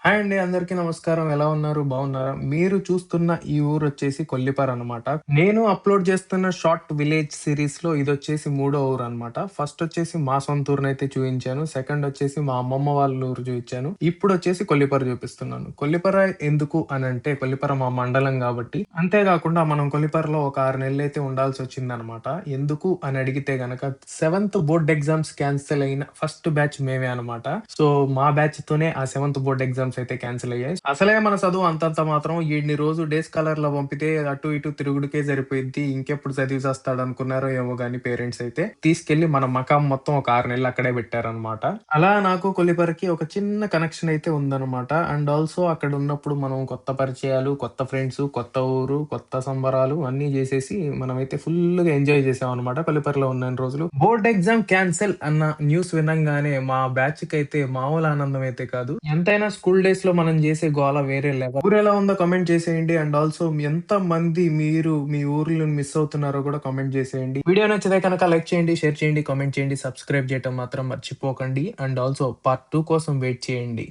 Hi అండి. అందరికీ నమస్కారం. ఎలా ఉన్నారు? బాగున్నారా? మీరు చూస్తున్న ఈ ఊరొచ్చేసి కొల్లిపరనమాట. నేను అప్‌లోడ్ చేస్తున్న షార్ట్ విలేజ్ సీరీస్‌లో ఇదొచ్చేసి మూడో ఊరనమాట. ఫస్టొచ్చేసి మా సొంత ఊరినైతే చూయించాను. సెకండొచ్చేసి మా అమ్మమ్మ వాళ్ళ ఊరు చూయించాను. ఇప్పుడొచ్చేసి కొల్లిపర చూపిస్తున్నాను. కొల్లిపర ఎందుకు అనంటే కొల్లిపర మా మండలం గాబట్టి. అంతే గాకుండా మనం కొల్లిపరలో ఒక 6 నెలలైతే ఉండాల్సొచ్చిందనమాట. ఎందుకు అని అడిగితే గనక సెవెంత్ బోర్డ్ ఎగ్జామ్స్ క్యాన్సెల్ అయిన ఫస్ట్ బ్యాచ్ మేమే అనమాట. సో, మా బ్యాచ్‌తోనే ఆ సెవెంత్ బోర్డ్ ఎగ్జామ్స్ అయితే క్యాన్సెల్ అయ్యాయి. అసలే మన చదువు అంతంత మాత్రం. ఈడిని రోజు డే స్కాలర్‌లో పంపితే అటు ఇటు తిరుగుడుకే సరిపోయిద్ది. ఇంకెప్పుడు చదివి సస్తాడనుకున్నారో ఏమో గాని పేరెంట్స్ అయితే. తీసుకెళ్ళి మన మకాం మొత్తం ఒక 6 నెలలు అక్కడే పెట్టారనమాట. అలా నాకు కొల్లిపరకి ఒక చిన్న కనెక్షన్ అయితే ఉందనమాట. అండ్ ఆల్సో అక్కడున్నప్పుడు మనం కొత్త పరిచయాలు, కొత్త ఫ్రెండ్స్, కొత్త ఊరు, కొత్త సంబరాలు అన్నీ జేసేసి మనమైతే ఫుల్లుగా ఎంజాయ్ చేసామనమాట కొల్లిపరలో ఉన్నన్ని రోజులు. బోర్డ్ ఎగ్జామ్ క్యాన్సెల్ అన్న న్యూస్ వినంగానే మా బ్యాచ్‌కైతే మామూలు ఆనందం అయితే కాదు. ఎంతైనా స్కూల్ డేస్‌లో మనం జేసే గోల వేరే లెవెల్. ఊరెలా ఉందో కామెంట్ చేసేయండి. అండ్ ఆల్సో ఎంతమంది మీరు మీ ఊర్లను మిస్ అవుతున్నారో కూడా కామెంట్ చేసేయండి. వీడియో నచ్చితే కనుక లైక్ చేయండి, షేర్ చేయండి, కామెంట్ చేయండి, సబ్స్క్రైబ్ చేయటం మాత్రం మర్చిపోకండి. అండ్ ఆల్సో పార్ట్ 2 కోసం వెయిట్ చేయండి.